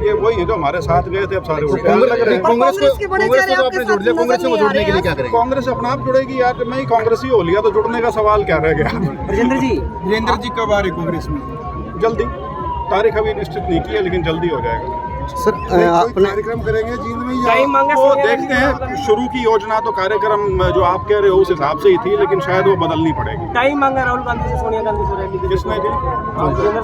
ये वही है जो हमारे साथ गए थे, अब सारे उल्टे कांग्रेस को आपने जोड़ दिया, कांग्रेस को जोड़ने के लिए क्या करेंगे? कांग्रेस अपने आप जुड़ेगी यार, मैं ही कांग्रेसी हो लिया तो जुड़ने का सवाल क्या रह गया। वीरेंद्र जी कब आ रहे कांग्रेस में? जल्दी, तारीख अभी निश्चित नहीं की है लेकिन जल्दी हो जाएगा। सर आपने कार्यक्रम करेंगे जींद में या वो देखते हैं, शुरू की योजना तो कार्यक्रम जो आप कह रहे हो उस हिसाब से ही थी, लेकिन शायद वो बदलनी पड़ेगी। टाइम मांगा राहुल गांधी से, सोनिया गांधी से रैली किसने की?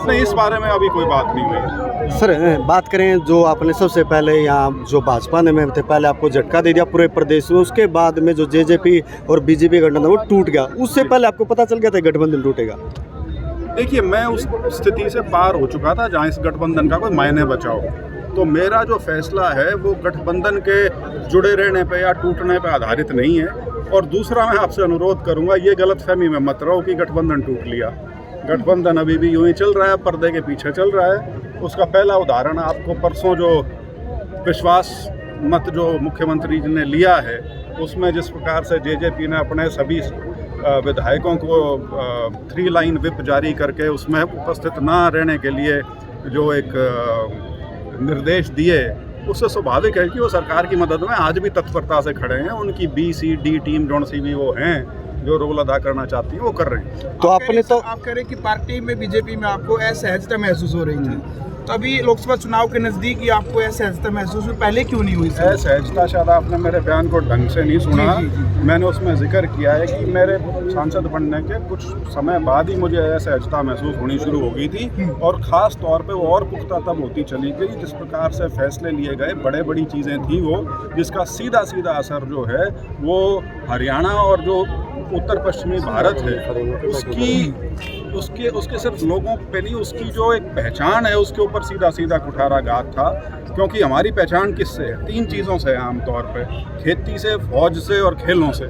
नहीं, इस बारे में अभी कोई बात नहीं हुई। सर बात करें जो आपने सबसे पहले यहाँ जो भाजपा ने में थे, पहले आपको झटका दे दिया पूरे प्रदेश में, उसके बाद में जो जेजेपी और बीजेपी गठबंधन वो टूट गया, उससे पहले आपको पता चल गया था गठबंधन टूटेगा? देखिए, मैं उस स्थिति से पार हो चुका था जहाँ इस गठबंधन का कोई मायने बचा हो, तो मेरा जो फैसला है वो गठबंधन के जुड़े रहने पे या टूटने पे आधारित नहीं है। और दूसरा, मैं आपसे अनुरोध करूंगा, ये गलतफहमी में मत रहो कि गठबंधन टूट लिया। गठबंधन अभी भी यूं ही चल रहा है, पर्दे के पीछे चल रहा है। उसका पहला उदाहरण आपको परसों जो विश्वास मत जो मुख्यमंत्री जी ने लिया है, उसमें जिस प्रकार से जेजेपी ने अपने सभी विधायकों को 3 लाइन व्हिप जारी करके उसमें उपस्थित ना रहने के लिए जो एक निर्देश दिए, उससे स्वाभाविक है कि वो सरकार की मदद में आज भी तत्परता से खड़े हैं। उनकी बी सी डी टीम जो सी भी वो हैं जो रोल अदा करना चाहती हैं वो कर रहे हैं। तो आपने तो आप कह रहे हैं कि पार्टी में बीजेपी में आपको असहजता महसूस हो रही थी, तो अभी लोकसभा चुनाव के नज़दीक ही आपको असहजता महसूस हुई, पहले क्यों नहीं हुई? असहजता शायद आपने मेरे बयान को ढंग से नहीं सुना। मैंने उसमें जिक्र किया है कि मेरे सांसद बनने के कुछ समय बाद ही मुझे असहजता महसूस होनी शुरू हो गई थी, और ख़ास तौर पे वो और पुख्ता तब होती चली गई जिस प्रकार से फैसले लिए गए, बड़ी बड़ी चीज़ें थी वो, जिसका सीधा सीधा असर जो है वो हरियाणा और जो उत्तर पश्चिमी भारत है उसके सिर्फ लोगों पे नहीं, उसकी जो एक पहचान है उसके ऊपर सीधा सीधा कुठाराघात था। क्योंकि हमारी पहचान किससे है? 3 चीज़ों से है आमतौर पे, खेती से, फौज से और खेलों से।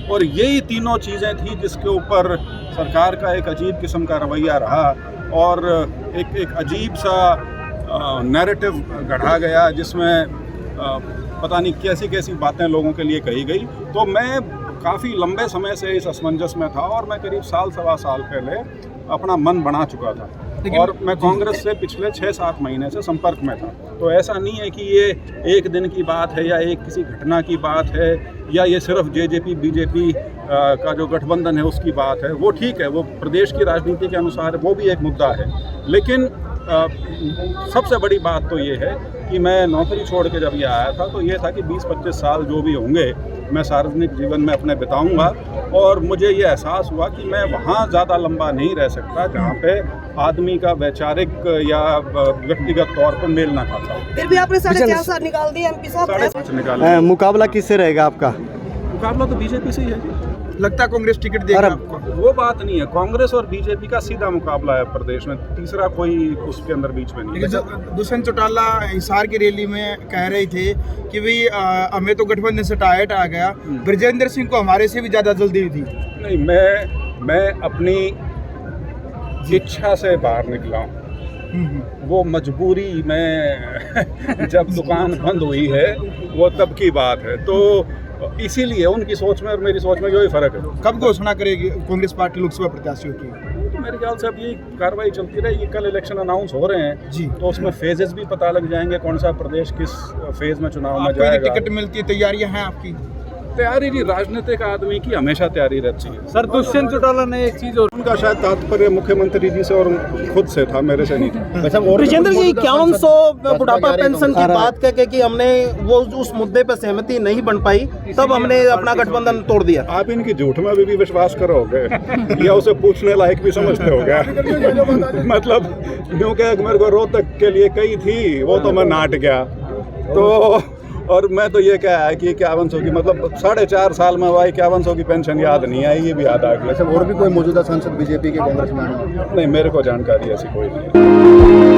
और यही तीनों चीज़ें थी जिसके ऊपर सरकार का एक अजीब किस्म का रवैया रहा, और एक अजीब सा नैरेटिव गढ़ा गया जिसमें पता नहीं कैसी कैसी बातें लोगों के लिए कही गई। तो मैं काफ़ी लंबे समय से इस असमंजस में था, और मैं करीब साल सवा साल पहले अपना मन बना चुका था, और मैं कांग्रेस से पिछले 6-7 महीने से संपर्क में था। तो ऐसा नहीं है कि ये एक दिन की बात है या एक किसी घटना की बात है, या ये सिर्फ जेजेपी बीजेपी का जो गठबंधन है उसकी बात है। वो ठीक है, वो प्रदेश की राजनीति के अनुसार वो भी एक मुद्दा है, लेकिन सबसे बड़ी बात तो ये है कि मैं नौकरी छोड़ के जब ये आया था तो ये था कि 20-25 साल जो भी होंगे मैं सार्वजनिक जीवन में अपने बिताऊंगा, और मुझे ये एहसास हुआ कि मैं वहाँ ज़्यादा लंबा नहीं रह सकता जहाँ पे आदमी का वैचारिक या व्यक्तिगत तौर पर मेल ना खाता। फिर भी आपने 4.5 साल निकाल दिए एमपी साहब। 5.5 निकाल। मुकाबला किससे रहेगा आपका? मुकाबला तो बीजेपी से ही है। लगता है कांग्रेस टिकट देगा आपको? वो बात नहीं है, कांग्रेस और बीजेपी का सीधा मुकाबला है प्रदेश में, तीसरा कोई उसके अंदर बीच में नहीं। लेकिन दुष्यंत चौटाला हिसार की रैली में कह रहे थे कि भाई हमें तो गठबंधन से टाइट आ गया, ब्रजेंद्र सिंह को हमारे से भी ज़्यादा जल्दी थी। नहीं, मैं अपनी इच्छा से बाहर निकला हूँ, वो मजबूरी में जब दुकान बंद हुई है वो तब की बात है। तो इसीलिए उनकी सोच में और मेरी सोच में यही फर्क है। कब घोषणा करेगी कांग्रेस पार्टी लोकसभा प्रत्याशियों की? तो मेरे ख्याल से अब ये कार्रवाई चलती रहेगी, कल इलेक्शन अनाउंस हो रहे हैं जी, तो उसमें फेजेस भी पता लग जाएंगे कौन सा प्रदेश किस फेज में चुनाव में जाएगा। टिकट मिलती है, तैयारियां हैं आपकी? तैयारी जी राजनीतिक आदमी की हमेशा तैयारी रहती है। सर दुष्यंत चौटाला ने एक चीज और, उनका शायद तात्पर्य मुख्यमंत्री जी से और खुद से था, मेरे से नहीं था। ब्रजेंद्र जी 5100 बुढ़ापा पेंशन की बात कह के कि हमने वो उस मुद्दे पे सहमति नहीं बन पाई, तब हमने अपना गठबंधन तोड़ दिया। आप इनकी झूठ में भी विश्वास करोगे या उसे पूछने लायक भी समझते हो क्या? मतलब क्योंकि मेरे को रोहतक के लिए कही थी, वो तो मैं नाट गया। तो और मैं तो ये क्या है कि 5100 की मतलब 4.5 साल में भाई 5100 की पेंशन याद नहीं आई, ये भी याद आ गया। और भी कोई मौजूदा सांसद बीजेपी के कांग्रेस में? नहीं, मेरे को जानकारी ऐसी कोई नहीं है।